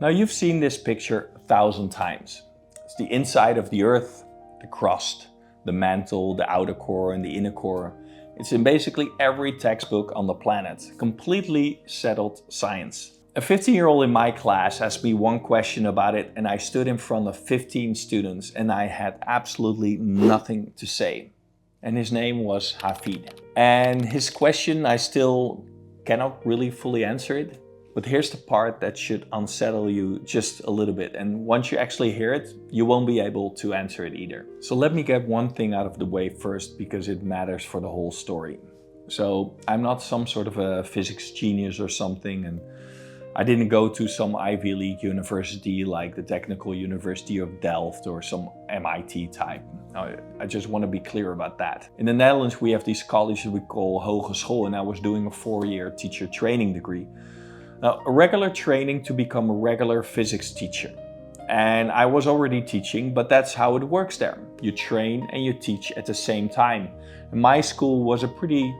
Now you've seen this picture 1,000 times. It's the inside of the Earth, the crust, the mantle, the outer core and the inner core. It's in basically every textbook on the planet. Completely settled science. A 15-year-old in my class asked me one question about it and I stood in front of 15 students and I had absolutely nothing to say. And his name was Hafid. And his question, I still cannot really fully answer it. But here's the part that should unsettle you just a little bit. And once you actually hear it, you won't be able to answer it either. So let me get one thing out of the way first because it matters for the whole story. So I'm not some sort of a physics genius or something. And I didn't go to some Ivy League university like the Technical University of Delft or some MIT type. I just want to be clear about that. In the Netherlands, we have these colleges we call hogeschool, and I was doing a 4-year teacher training degree. Now, a regular training to become a regular physics teacher. And I was already teaching, but that's how it works there. You train and you teach at the same time. And my school was a pretty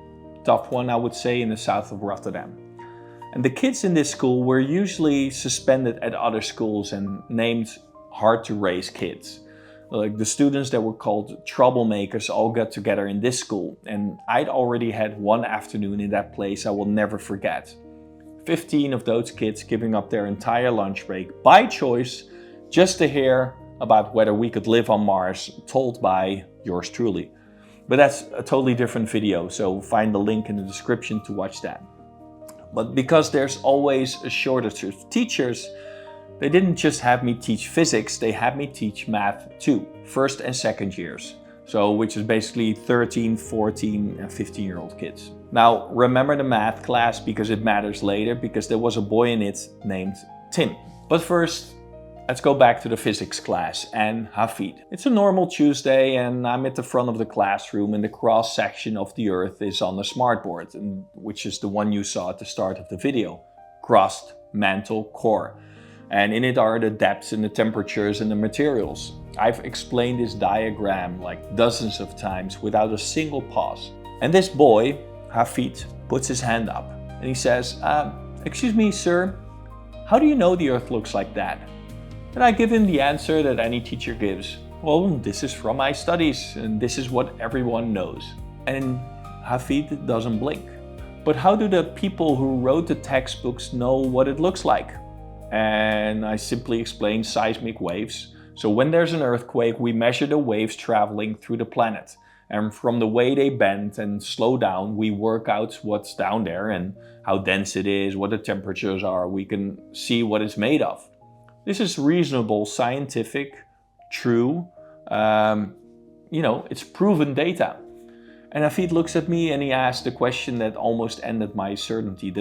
tough one, I would say, in the south of Rotterdam. And the kids in this school were usually suspended at other schools and named hard to raise kids. Like the students that were called troublemakers all got together in this school. And I'd already had one afternoon in that place I will never forget. 15 of those kids giving up their entire lunch break by choice just to hear about whether we could live on Mars, told by yours truly. But that's a totally different video, so find the link in the description to watch that. But because there's always a shortage of teachers, they didn't just have me teach physics, they had me teach math too, first and second years. So, which is basically 13, 14 and 15-year-old kids. Now, remember the math class because it matters later, because there was a boy in it named Tim. But first, let's go back to the physics class and Hafid. It's a normal Tuesday and I'm at the front of the classroom and the cross section of the Earth is on the smartboard, which is the one you saw at the start of the video. Crust, mantle, core. And in it are the depths and the temperatures and the materials. I've explained this diagram like dozens of times without a single pause. And this boy, Hafid, puts his hand up and he says, excuse me, sir, how do you know the Earth looks like that? And I give him the answer that any teacher gives. Well, this is from my studies and this is what everyone knows. And Hafid doesn't blink. But how do the people who wrote the textbooks know what it looks like? And I simply explain seismic waves. So when there's an earthquake, we measure the waves traveling through the planet. And from the way they bend and slow down, we work out what's down there and how dense it is, what the temperatures are. We can see what it's made of. This is reasonable, scientific, true, it's proven data. And Hafid looks at me and he asks the question that almost ended my certainty,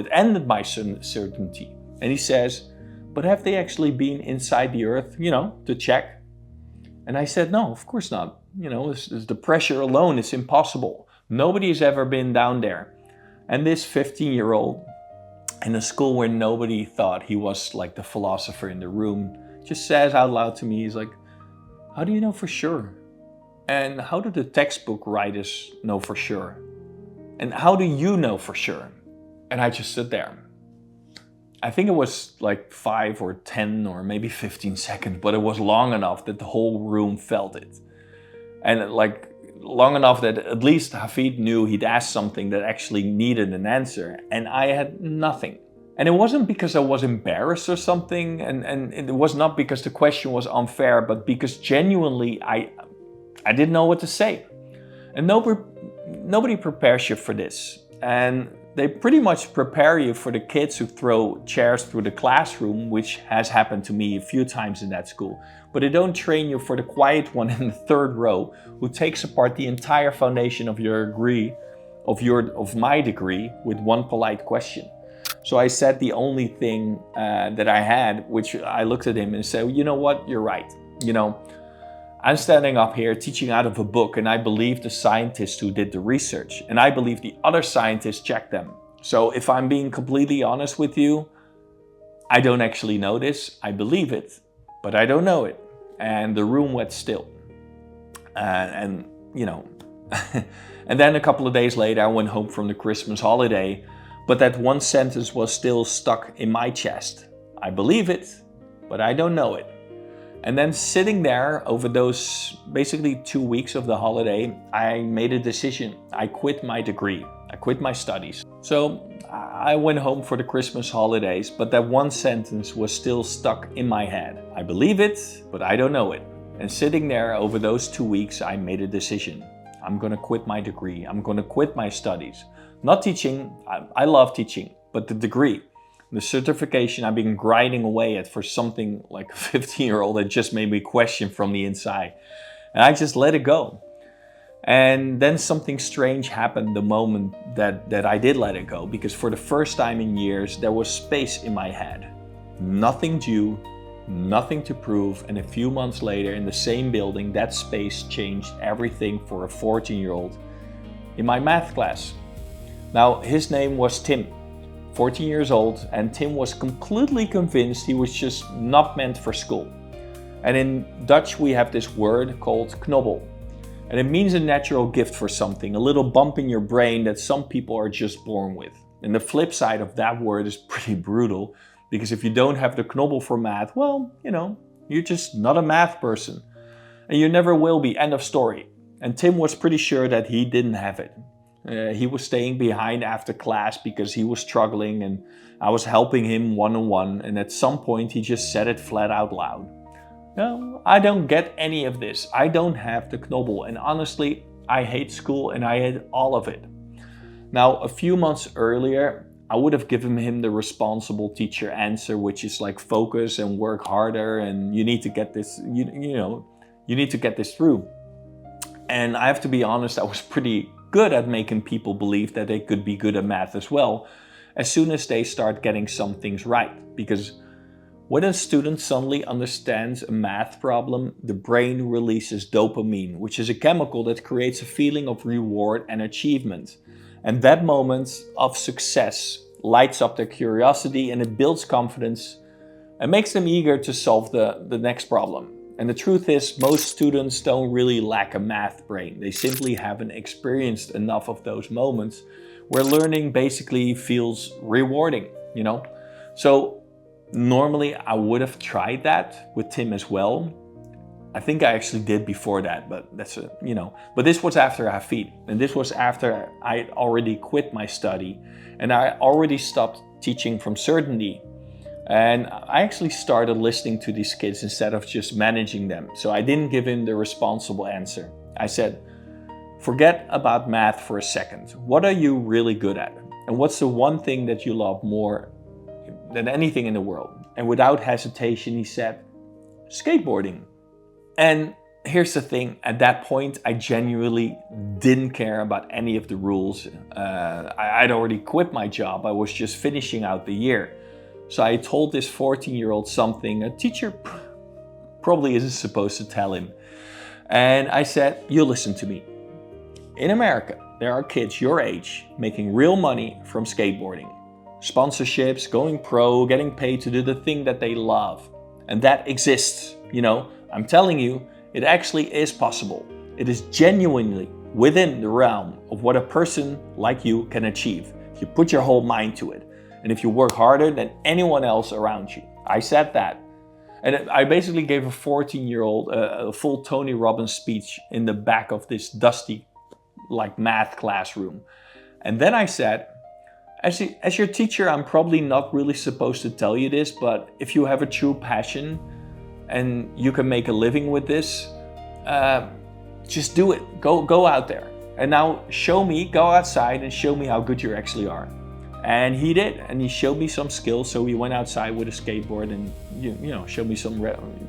And he says, but have they actually been inside the Earth, to check? And I said, no, of course not. It's the pressure alone, it's impossible. Nobody has ever been down there. And this 15-year-old in a school where nobody thought he was like the philosopher in the room just says out loud to me, he's like, how do you know for sure? And how do the textbook writers know for sure? And how do you know for sure? And I just stood there. I think it was like 5 or 10 or maybe 15 seconds, but it was long enough that the whole room felt it. And like long enough that at least Hafid knew he'd asked something that actually needed an answer, and I had nothing. And it wasn't because I was embarrassed or something, and it was not because the question was unfair, but because genuinely I didn't know what to say. And nobody prepares you for this. And they pretty much prepare you for the kids who throw chairs through the classroom, which has happened to me a few times in that school. But they don't train you for the quiet one in the third row who takes apart the entire foundation of my degree with one polite question. So I said the only thing that I had, which I looked at him and said, you know what, you're right. I'm standing up here teaching out of a book, and I believe the scientists who did the research, and I believe the other scientists checked them. So if I'm being completely honest with you, I don't actually know this. I believe it, but I don't know it. And the room went still. And then a couple of days later, I went home from the Christmas holiday, but that one sentence was still stuck in my chest. I believe it, but I don't know it. And then sitting there over those basically 2 weeks of the holiday, I made a decision. I quit my degree. I quit my studies. So I went home for the Christmas holidays, but that one sentence was still stuck in my head. I believe it, but I don't know it. And sitting there over those 2 weeks, I made a decision. I'm going to quit my degree. I'm going to quit my studies. Not teaching. I love teaching, but the degree, the certification I've been grinding away at for something like a 15-year-old that just made me question from the inside. And I just let it go. And then something strange happened the moment that I did let it go, because for the first time in years, there was space in my head. Nothing due, nothing to prove, and a few months later in the same building, that space changed everything for a 14-year-old in my math class. Now, his name was Tim, 14 years old, and Tim was completely convinced he was just not meant for school. And in Dutch, we have this word called knobbel. And it means a natural gift for something, a little bump in your brain that some people are just born with. And the flip side of that word is pretty brutal, because if you don't have the knobbel for math, well, you're just not a math person. And you never will be, end of story. And Tim was pretty sure that he didn't have it. He was staying behind after class because he was struggling, and I was helping him one-on-one, and at some point he just said it flat out loud. No, I don't get any of this. I don't have the knobbel, and honestly, I hate school and I hate all of it. Now, a few months earlier, I would have given him the responsible teacher answer, which is like focus and work harder, and you need to get this, you need to get this through. And I have to be honest, I was pretty good at making people believe that they could be good at math as well, as soon as they start getting some things right. Because when a student suddenly understands a math problem, the brain releases dopamine, which is a chemical that creates a feeling of reward and achievement. And that moment of success lights up their curiosity, and it builds confidence and makes them eager to solve the next problem. And the truth is, most students don't really lack a math brain. They simply haven't experienced enough of those moments where learning basically feels rewarding, So normally I would have tried that with Tim as well. I think I actually did before that, but but this was after Hafid, and this was after I already quit my study, and I already stopped teaching from certainty. And I actually started listening to these kids instead of just managing them. So I didn't give him the responsible answer. I said, forget about math for a second. What are you really good at? And what's the one thing that you love more than anything in the world? And without hesitation, he said, skateboarding. And here's the thing, at that point, I genuinely didn't care about any of the rules. I'd already quit my job. I was just finishing out the year. So I told this 14-year-old something a teacher probably isn't supposed to tell him. And I said, you listen to me. In America, there are kids your age making real money from skateboarding. Sponsorships, going pro, getting paid to do the thing that they love. And that exists. I'm telling you, it actually is possible. It is genuinely within the realm of what a person like you can achieve if you put your whole mind to it. And if you work harder than anyone else around you. I said that. And I basically gave a 14-year-old a full Tony Robbins speech in the back of this dusty math classroom. And then I said, as your teacher, I'm probably not really supposed to tell you this, but if you have a true passion and you can make a living with this, just do it. Go out there. And now go outside and show me how good you actually are. And he did, and he showed me some skills. So we went outside with a skateboard and showed me some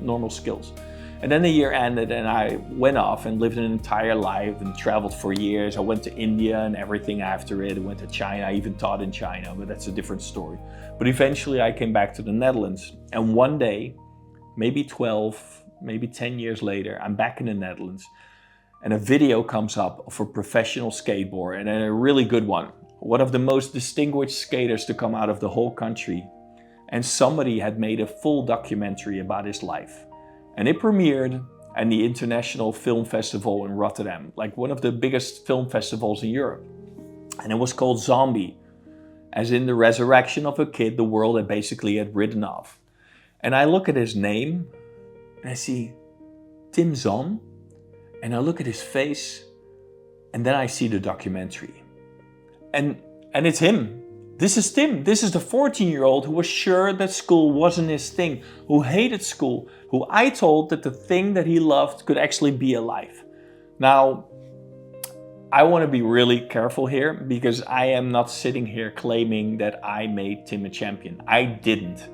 normal skills. And then the year ended, and I went off and lived an entire life and traveled for years. I went to India and everything after it. I went to China. I even taught in China, but that's a different story. But eventually I came back to the Netherlands. And one day, maybe 12, maybe 10 years later, I'm back in the Netherlands. And a video comes up of a professional skateboarder, and a really good one. One of the most distinguished skaters to come out of the whole country. And somebody had made a full documentary about his life. And it premiered at the International Film Festival in Rotterdam, one of the biggest film festivals in Europe. And it was called Zombie, as in the resurrection of a kid the world had basically written off. And I look at his name and I see Tim Zahn, and I look at his face, and then I see the documentary. And it's him. This is Tim. This is the 14-year-old who was sure that school wasn't his thing, who hated school, who I told that the thing that he loved could actually be a life. Now, I want to be really careful here because I am not sitting here claiming that I made Tim a champion. I didn't.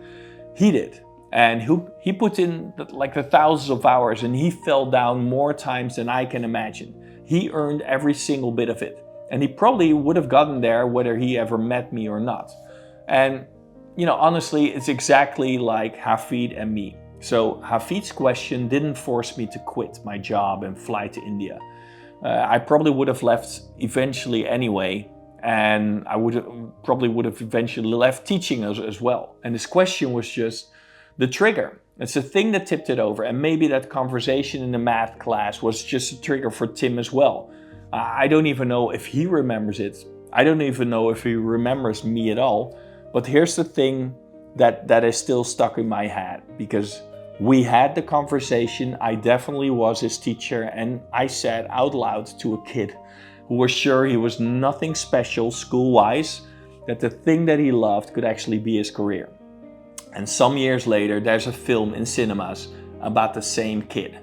He did. And he put in like the thousands of hours, and he fell down more times than I can imagine. He earned every single bit of it. And he probably would have gotten there whether he ever met me or not. And, honestly, it's exactly like Hafid and me. So Hafid's question didn't force me to quit my job and fly to India. I probably would have left eventually anyway. And I probably would have eventually left teaching as well. And his question was just the trigger. It's the thing that tipped it over. And maybe that conversation in the math class was just a trigger for Tim as well. I don't even know if he remembers it. I don't even know if he remembers me at all. But here's the thing that is still stuck in my head. Because we had the conversation. I definitely was his teacher. And I said out loud to a kid who was sure he was nothing special school-wise, that the thing that he loved could actually be his career. And some years later, there's a film in cinemas about the same kid.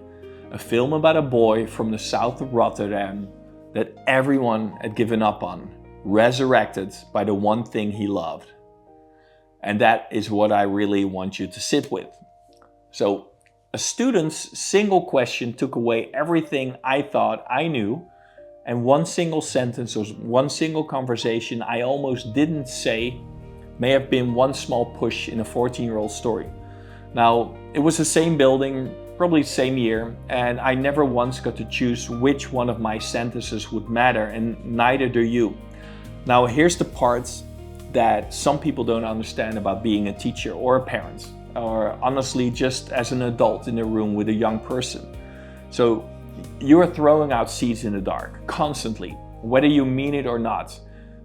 A film about a boy from the south of Rotterdam that everyone had given up on, resurrected by the one thing he loved. And that is what I really want you to sit with. So, a student's single question took away everything I thought I knew, and one single sentence or one single conversation I almost didn't say may have been one small push in a 14-year-old story. Now, it was the same building, probably same year, and I never once got to choose which one of my sentences would matter, and neither do you. Now, here's the part that some people don't understand about being a teacher or a parent, or honestly just as an adult in a room with a young person. So, you are throwing out seeds in the dark, constantly, whether you mean it or not.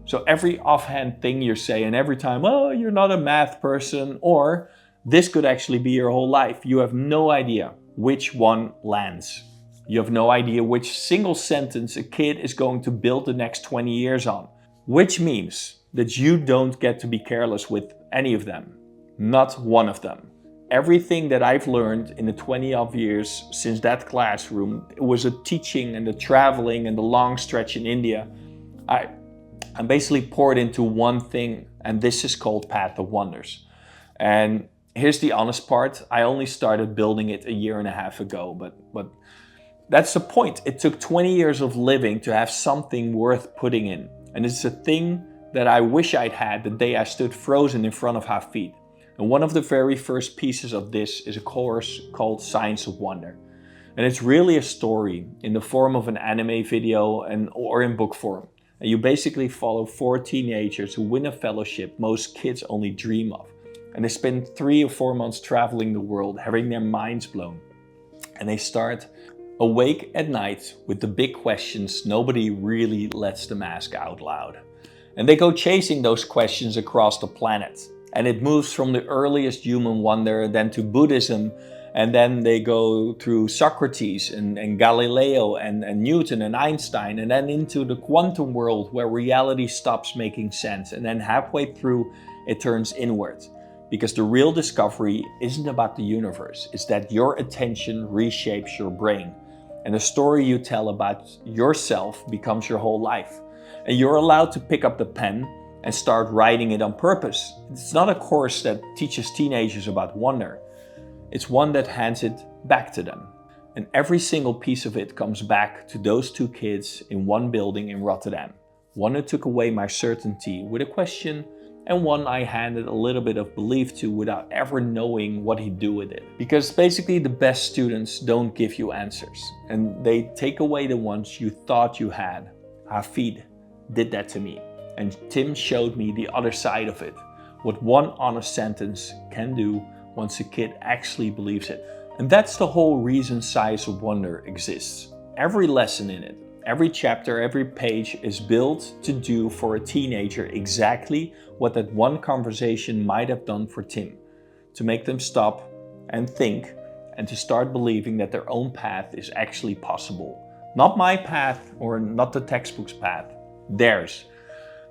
So every offhand thing you say, and every time, oh, you're not a math person, or this could actually be your whole life, you have no idea which one lands. You have no idea which single sentence a kid is going to build the next 20 years on. Which means that you don't get to be careless with any of them. Not one of them. Everything that I've learned in the 20-odd years since that classroom, it was the teaching and the traveling and the long stretch in India. I'm basically poured into one thing, and this is called Path of Wonders. And here's the honest part. I only started building it a year and a half ago, but that's the point. It took 20 years of living to have something worth putting in. And it's a thing that I wish I'd had the day I stood frozen in front of Hafid. And one of the very first pieces of this is a course called Science of Wonder. And it's really a story in the form of an anime video or in book form. And you basically follow 4 teenagers who win a fellowship most kids only dream of. And they spend 3 or 4 months traveling the world, having their minds blown. And they start awake at night with the big questions nobody really lets them ask out loud. And they go chasing those questions across the planet. And it moves from the earliest human wonder then to Buddhism. And then they go through Socrates and Galileo and Newton and Einstein. And then into the quantum world where reality stops making sense. And then halfway through it turns inward. Because the real discovery isn't about the universe. It's that your attention reshapes your brain. And the story you tell about yourself becomes your whole life. And you're allowed to pick up the pen and start writing it on purpose. It's not a course that teaches teenagers about wonder. It's one that hands it back to them. And every single piece of it comes back to those 2 kids in one building in Rotterdam. One who took away my certainty with a question, and one I handed a little bit of belief to without ever knowing what he'd do with it. Because basically the best students don't give you answers, and they take away the ones you thought you had. Hafid did that to me, and Tim showed me the other side of it. What one honest sentence can do once a kid actually believes it. And that's the whole reason Science of Wonder exists. Every lesson in it, every chapter, every page is built to do for a teenager exactly what that one conversation might have done for Tim. To make them stop, and think, and to start believing that their own path is actually possible. Not my path or not the textbook's path, theirs.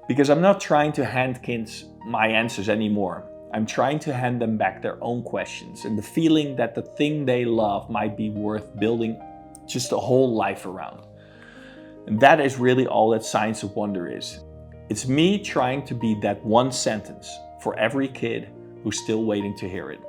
Because I'm not trying to hand kids my answers anymore. I'm trying to hand them back their own questions and the feeling that the thing they love might be worth building just a whole life around. And that is really all that Science of Wonder is. It's me trying to be that one sentence for every kid who's still waiting to hear it.